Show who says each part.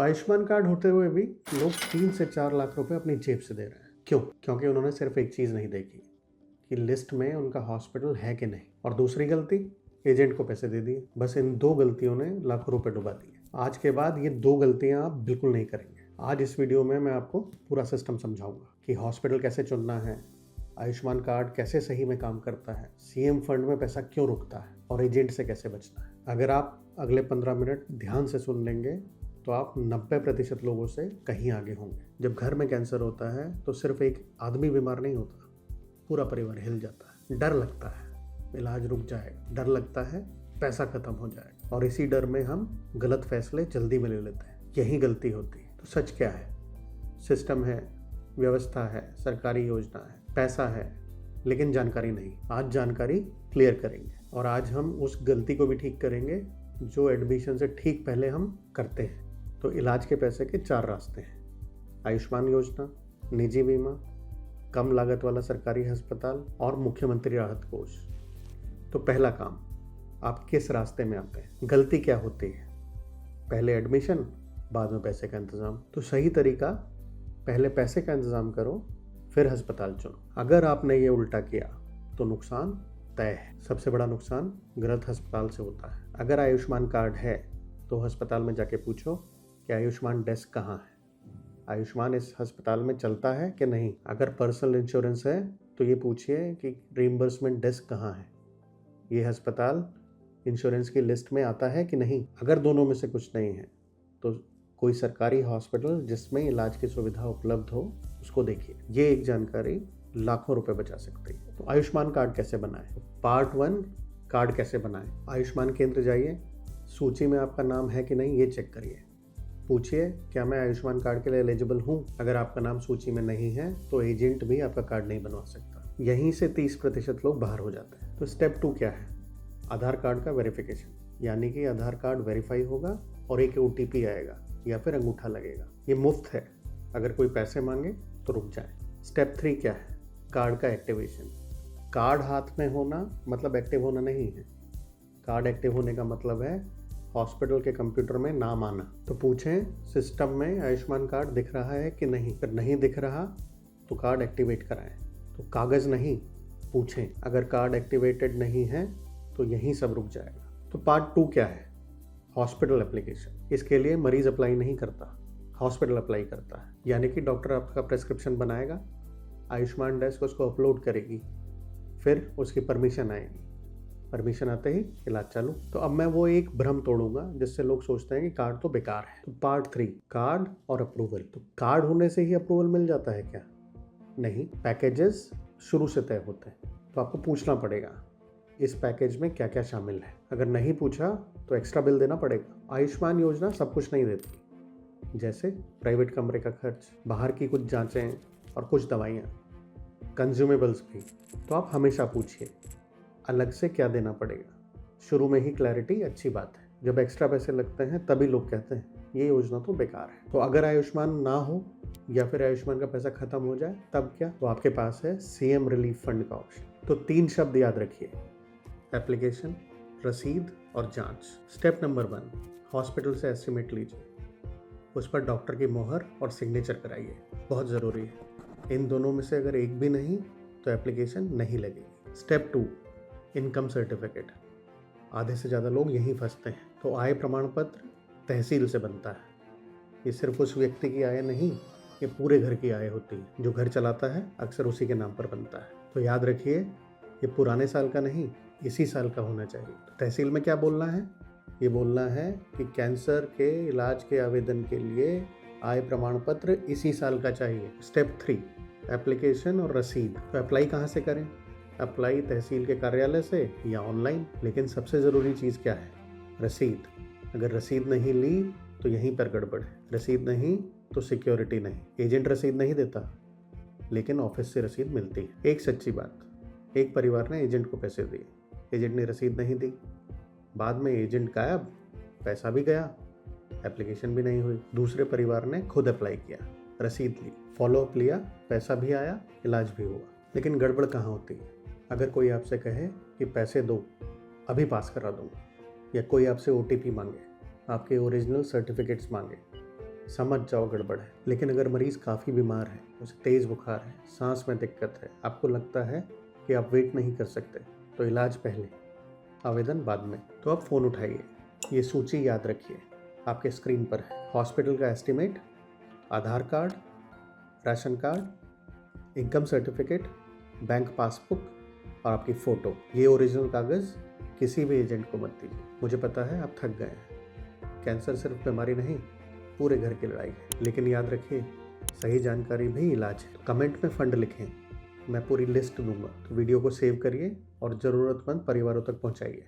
Speaker 1: Ayushman card होते हुए भी लोग 3 से 4 लाख रुपए अपनी जेब से दे रहे हैं। क्यों? क्योंकि उन्होंने सिर्फ एक चीज़ नहीं देखी कि लिस्ट में उनका हॉस्पिटल है कि नहीं, और दूसरी गलती, एजेंट को पैसे दे दिए। बस इन 2 गलतियों ने लाखों रुपए डुबा दिए। आज के बाद ये 2 गलतियां आप बिल्कुल नहीं करेंगे। आज इस वीडियो में मैं आपको पूरा सिस्टम समझाऊंगा कि हॉस्पिटल कैसे चुनना है, आयुष्मान कार्ड कैसे सही में काम करता है, सीएम फंड में पैसा क्यों रुकता है और एजेंट से कैसे बचना है। अगर आप अगले 15 मिनट ध्यान से सुन लेंगे तो आप 90% लोगों से कहीं आगे होंगे। जब घर में कैंसर होता है तो सिर्फ एक आदमी बीमार नहीं होता, पूरा परिवार हिल जाता है। डर लगता है इलाज रुक जाएगा, डर लगता है पैसा खत्म हो जाएगा, और इसी डर में हम गलत फैसले जल्दी में ले लेते हैं। यही गलती होती है। तो सच क्या है? सिस्टम है, व्यवस्था है, सरकारी योजना है, पैसा है, लेकिन जानकारी नहीं। आज जानकारी क्लियर करेंगे और आज हम उस गलती को भी ठीक करेंगे जो एडमिशन से ठीक पहले हम करते हैं। तो इलाज के पैसे के 4 रास्ते हैं: आयुष्मान योजना, निजी बीमा, कम लागत वाला सरकारी अस्पताल और मुख्यमंत्री राहत कोष। तो पहला काम, आप किस रास्ते में आते हैं? गलती क्या होती है? पहले एडमिशन, बाद में पैसे का इंतज़ाम। तो सही तरीका, पहले पैसे का इंतज़ाम करो, फिर अस्पताल चुनो। अगर आपने ये उल्टा किया तो नुकसान तय है। सबसे बड़ा नुकसान गलत अस्पताल से होता है। अगर आयुष्मान कार्ड है तो अस्पताल में जाके पूछो कि आयुष्मान डेस्क कहाँ है, आयुष्मान इस अस्पताल में चलता है कि नहीं। अगर पर्सनल इंश्योरेंस है तो ये पूछिए कि रीइंबर्समेंट डेस्क कहाँ है, ये अस्पताल इंश्योरेंस की लिस्ट में आता है कि नहीं। अगर दोनों में से कुछ नहीं है तो कोई सरकारी हॉस्पिटल जिसमें इलाज की सुविधा उपलब्ध हो उसको देखिए। ये एक जानकारी लाखों रुपए बचा सकती है। तो आयुष्मान कार्ड कैसे बनाएं? पार्ट 1, कार्ड कैसे बनाएं। आयुष्मान केंद्र जाइए, सूची में आपका नाम है कि नहीं ये चेक करिए। पूछिए क्या मैं आयुष्मान कार्ड के लिए एलिजिबल हूँ। अगर आपका नाम सूची में नहीं है तो एजेंट भी आपका कार्ड नहीं बनवा सकता। यहीं से 30% लोग बाहर हो जाते हैं। तो स्टेप 2 क्या है? आधार कार्ड का वेरिफिकेशन, यानी कि आधार कार्ड वेरीफाई होगा और एक OTP आएगा या फिर अंगूठा लगेगा। ये मुफ्त है, अगर कोई पैसे मांगे तो रुक जाए। स्टेप 3 क्या है? कार्ड का एक्टिवेशन। कार्ड हाथ में होना मतलब एक्टिव होना नहीं है। कार्ड एक्टिव होने का मतलब है हॉस्पिटल के कंप्यूटर में नाम आना। तो पूछें सिस्टम में आयुष्मान कार्ड दिख रहा है कि नहीं। अगर नहीं दिख रहा तो कार्ड एक्टिवेट कराएं। तो कागज़ नहीं, पूछें। अगर कार्ड एक्टिवेटेड नहीं है तो यहीं सब रुक जाएगा। तो पार्ट 2 क्या है? Hospital application. इसके लिए मरीज अप्लाई नहीं करता, हॉस्पिटल अप्लाई करता है। यानी कि डॉक्टर आपका प्रेस्क्रिप्शन बनाएगा, आयुष्मान डेस्क उसको अपलोड करेगी, फिर उसकी परमिशन आएगी। परमिशन आते ही इलाज चालू। तो अब मैं वो एक भ्रम तोड़ूंगा जिससे लोग सोचते हैं कि कार्ड तो बेकार है। तो पार्ट 3, कार्ड और अप्रूवल। तो कार्ड होने से ही अप्रूवल मिल जाता है क्या? नहीं, पैकेजेस शुरू से तय होते हैं। तो आपको पूछना पड़ेगा इस पैकेज में क्या क्या शामिल है। अगर नहीं पूछा तो एक्स्ट्रा बिल देना पड़ेगा। आयुष्मान योजना सब कुछ नहीं देती, जैसे प्राइवेट कमरे का खर्च, बाहर की कुछ जांचें और कुछ दवाइयाँ, कंज्यूमेबल्स भी। तो आप हमेशा पूछिए अलग से क्या देना पड़ेगा। शुरू में ही क्लैरिटी अच्छी बात है। जब एक्स्ट्रा पैसे लगते हैं तभी लोग कहते हैं ये योजना तो बेकार है। तो अगर आयुष्मान ना हो या फिर आयुष्मान का पैसा खत्म हो जाए तब क्या? तो आपके पास है सीएम रिलीफ फंड का ऑप्शन। तो 3 शब्द याद रखिए: एप्लीकेशन, रसीद और जांच। स्टेप नंबर 1, हॉस्पिटल से एस्टिमेट लीजिए, उस पर डॉक्टर की मोहर और सिग्नेचर कराइए, बहुत ज़रूरी है। इन दोनों में से अगर एक भी नहीं तो एप्लीकेशन नहीं लगेगी। Step 2, income certificate. आधे से ज़्यादा लोग यहीं फंसते हैं। तो आय प्रमाण पत्र तहसील से बनता है। ये सिर्फ उस व्यक्ति की आय नहीं, ये पूरे घर की आय होती है। जो घर चलाता है अक्सर उसी के नाम पर बनता है। तो याद रखिए, ये पुराने साल का नहीं, इसी साल का होना चाहिए। तो तहसील में क्या बोलना है? ये बोलना है कि कैंसर के इलाज के आवेदन के लिए आय प्रमाण पत्र इसी साल का चाहिए। स्टेप 3, एप्लीकेशन और रसीद। तो अप्लाई कहाँ से करें? अप्लाई तहसील के कार्यालय से या ऑनलाइन। लेकिन सबसे ज़रूरी चीज़ क्या है? रसीद। अगर रसीद नहीं ली तो यहीं पर गड़बड़ है। रसीद नहीं तो सिक्योरिटी नहीं। एजेंट रसीद नहीं देता लेकिन ऑफिस से रसीद मिलती है। एक सच्ची बात, एक परिवार ने एजेंट को पैसे दिए, एजेंट ने रसीद नहीं दी, बाद में एजेंट गायब, पैसा भी गया, एप्लीकेशन भी नहीं हुई। दूसरे परिवार ने खुद अप्लाई किया, रसीद ली, फॉलोअप लिया, पैसा भी आया, इलाज भी हुआ। लेकिन गड़बड़ कहाँ होती है? अगर कोई आपसे कहे कि पैसे दो, अभी पास करा दूंगा, या कोई आपसे OTP मांगे, आपके ओरिजिनल सर्टिफिकेट्स मांगे, समझ जाओ गड़बड़ है। लेकिन अगर मरीज़ काफ़ी बीमार है, उसे तेज़ बुखार है, सांस में दिक्कत है, आपको लगता है कि आप वेट नहीं कर सकते, तो इलाज पहले, आवेदन बाद में। तो अब फ़ोन उठाइए, ये सूची याद रखिए, आपके स्क्रीन पर है। हॉस्पिटल का estimate, Aadhaar card, ration card, income certificate, bank passbook और आपकी फ़ोटो। ये ओरिजिनल कागज़ किसी भी एजेंट को मत दीजिए। मुझे पता है आप थक गए हैं, कैंसर सिर्फ बीमारी नहीं, पूरे घर की लड़ाई है। लेकिन याद रखिए, सही जानकारी भी इलाज है। कमेंट में फंड लिखें, मैं पूरी लिस्ट दूंगा। तो वीडियो को सेव करिए और ज़रूरतमंद परिवारों तक पहुंचाइए।